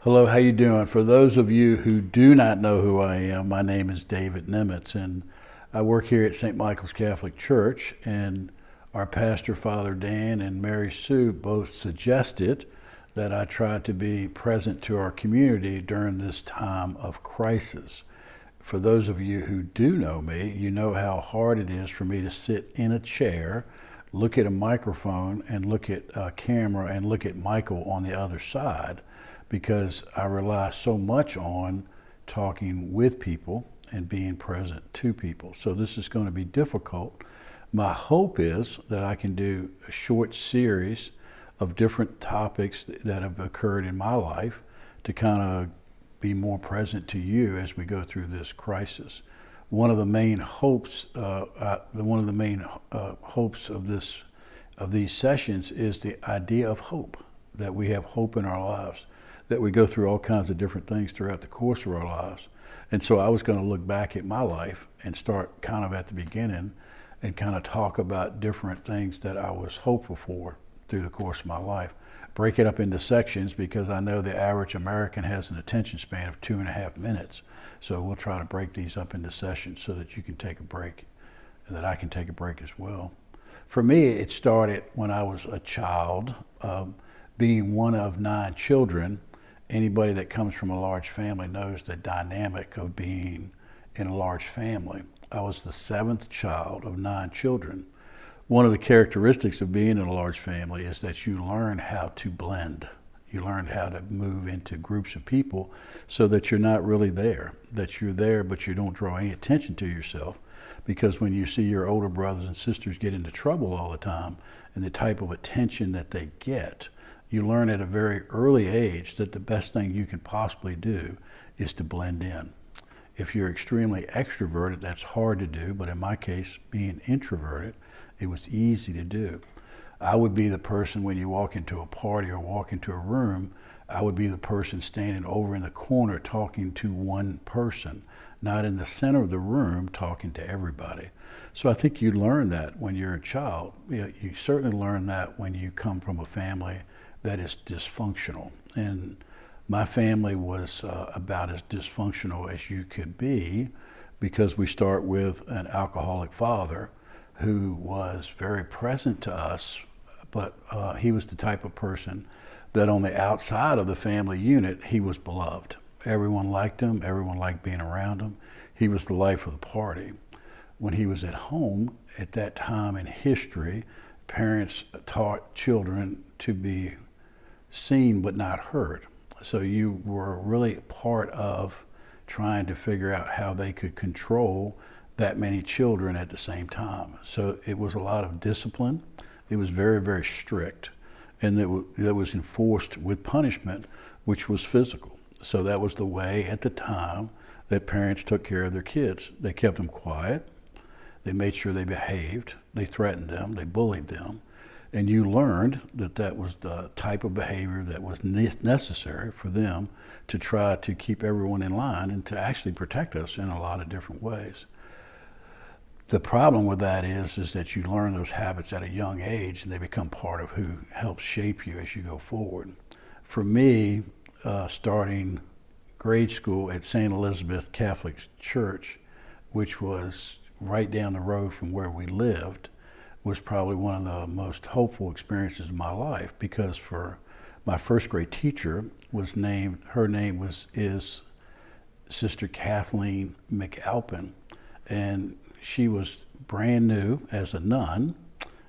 Hello, how you doing? For those of you who do not know who I am, my name is David Nimitz, and I work here at St. Michael's Catholic Church, and our pastor, Father Dan, and Mary Sue both suggested that I try to be present to our community during this time of crisis. For those of you who do know me, you know how hard it is for me to sit in a chair, look at a microphone, and look at a camera, and look at Michael on the other side, because I rely so much on talking with people and being present to people. So this is going to be difficult. My hope is that I can do a short series of different topics that have occurred in my life to kind of be more present to you as we go through this crisis. One of the main hopes, of these sessions is the idea of hope, that we have hope in our lives, that we go through all kinds of different things throughout the course of our lives. And so I was going to look back at my life and start kind of at the beginning and kind of talk about different things that I was hopeful for through the course of my life. Break it up into sections because I know the average American has an attention span of 2.5 minutes. So we'll try to break these up into sessions so that you can take a break and that I can take a break as well. For me, it started when I was a child, being one of 9 children. Anybody that comes from a large family knows the dynamic of being in a large family. I was the 7th child of 9 children. One of the characteristics of being in a large family is that you learn how to blend. You learn how to move into groups of people so that you're not really there, that you're there but you don't draw any attention to yourself. Because when you see your older brothers and sisters get into trouble all the time and the type of attention that they get, you learn at a very early age that the best thing you can possibly do is to blend in. If you're extremely extroverted, that's hard to do, but in my case, being introverted, it was easy to do. I would be the person when you walk into a party or walk into a room, I would be the person standing over in the corner talking to one person, not in the center of the room talking to everybody. So I think you learn that when you're a child. You certainly learn that when you come from a family that is dysfunctional. And my family was about as dysfunctional as you could be, because we start with an alcoholic father who was very present to us, but he was the type of person that on the outside of the family unit, he was beloved. Everyone liked him, everyone liked being around him. He was the life of the party. When he was at home, at that time in history, parents taught children to be seen but not heard. So you were really part of trying to figure out how they could control that many children at the same time. So it was a lot of discipline. It was very, very strict. And that was enforced with punishment, which was physical. So that was the way at the time that parents took care of their kids. They kept them quiet. They made sure they behaved. They threatened them. They bullied them. And you learned that that was the type of behavior that was necessary for them to try to keep everyone in line and to actually protect us in a lot of different ways. The problem with that is that you learn those habits at a young age and they become part of who helps shape you as you go forward. For me, starting grade school at St. Elizabeth Catholic Church, which was right down the road from where we lived, was probably one of the most hopeful experiences of my life, because for my first grade teacher her name is Sister Kathleen McAlpin, and she was brand new as a nun,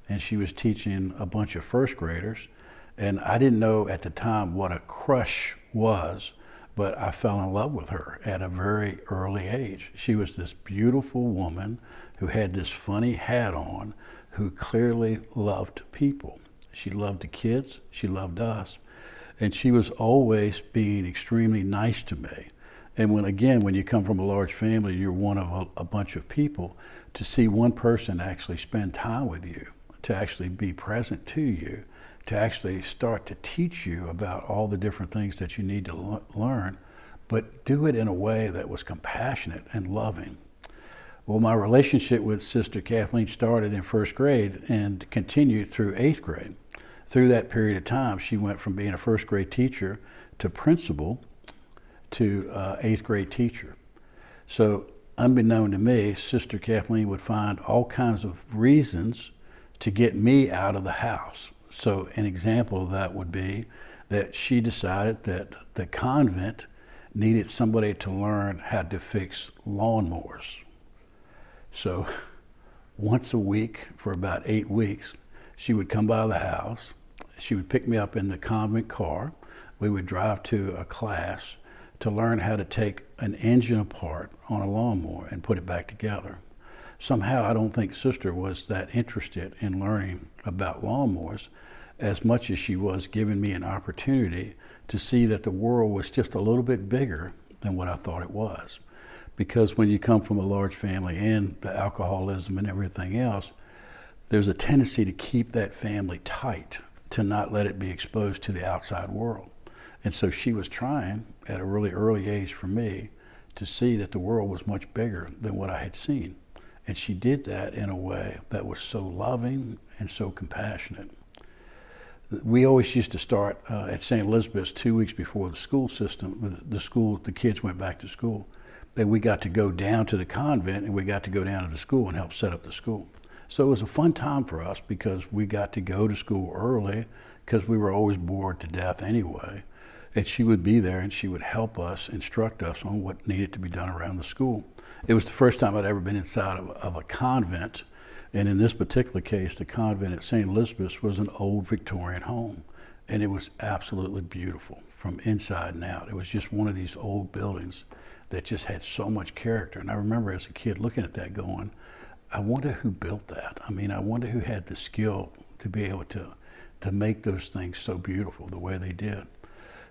and she was teaching a bunch of first graders, and I didn't know at the time what a crush was, but I fell in love with her at a very early age. She was this beautiful woman who had this funny hat on, who clearly loved people. She loved the kids, she loved us, and she was always being extremely nice to me. And when you come from a large family, you're one of a bunch of people, to see one person actually spend time with you, to actually be present to you, to actually start to teach you about all the different things that you need to learn, but do it in a way that was compassionate and loving. Well, my relationship with Sister Kathleen started in first grade and continued through 8th grade. through that period of time, she went from being a first grade teacher to principal to eighth grade teacher. So unbeknown to me, Sister Kathleen would find all kinds of reasons to get me out of the house. So an example of that would be that she decided that the convent needed somebody to learn how to fix lawnmowers. So once a week for about 8 weeks, she would come by the house. She would pick me up in the convent car. We would drive to a class to learn how to take an engine apart on a lawnmower and put it back together. Somehow I don't think Sister was that interested in learning about lawnmowers as much as she was giving me an opportunity to see that the world was just a little bit bigger than what I thought it was. Because when you come from a large family and the alcoholism and everything else, there's a tendency to keep that family tight, to not let it be exposed to the outside world. And so she was trying at a really early age for me to see that the world was much bigger than what I had seen. And she did that in a way that was so loving and so compassionate. We always used to start at St. Elizabeth's 2 weeks before the school system, the kids went back to school. Then we got to go down to the convent and we got to go down to the school and help set up the school. So it was a fun time for us because we got to go to school early because we were always bored to death anyway. And she would be there and she would help us, instruct us on what needed to be done around the school. It was the first time I'd ever been inside of a convent. And in this particular case, the convent at St. Elizabeth's was an old Victorian home. And it was absolutely beautiful from inside and out. It was just one of these old buildings that just had so much character. And I remember as a kid looking at that going, I wonder who built that. I mean, I wonder who had the skill to be able to make those things so beautiful the way they did.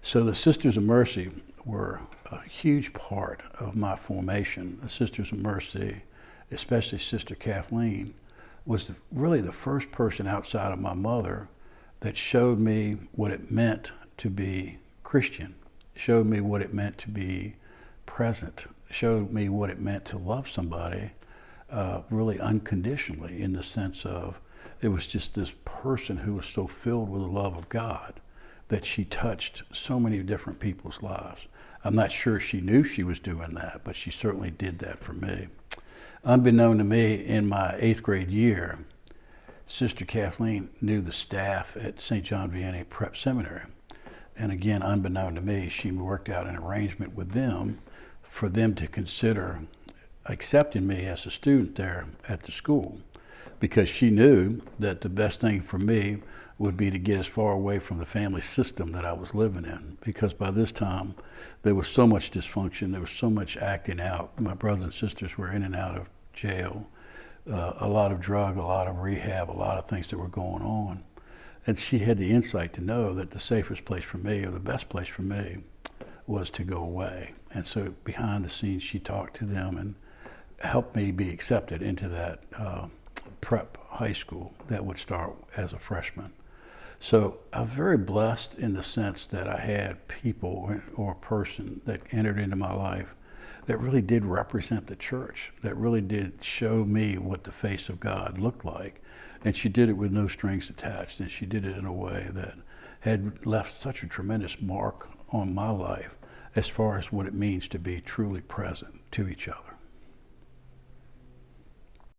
So the Sisters of Mercy were a huge part of my formation. The Sisters of Mercy, especially Sister Kathleen, was really the first person outside of my mother that showed me what it meant to be Christian, showed me what it meant to be present, showed me what it meant to love somebody really unconditionally, in the sense of it was just this person who was so filled with the love of God that she touched so many different people's lives. I'm not sure she knew she was doing that, but she certainly did that for me. Unbeknown to me, in my 8th grade year, Sister Kathleen knew the staff at St. John Vianney Prep Seminary. And again, unbeknown to me, she worked out an arrangement with them for them to consider accepting me as a student there at the school, because she knew that the best thing for me would be to get as far away from the family system that I was living in, because by this time there was so much dysfunction, there was so much acting out. My brothers and sisters were in and out of jail, a lot of drug, a lot of rehab, a lot of things that were going on. And she had the insight to know that the safest place for me, or the best place for me, was to go away. And so behind the scenes she talked to them and helped me be accepted into that prep high school that would start as a freshman. So I'm very blessed in the sense that I had people or a person that entered into my life that really did represent the church, that really did show me what the face of God looked like. And she did it with no strings attached, and she did it in a way that had left such a tremendous mark on my life as far as what it means to be truly present to each other.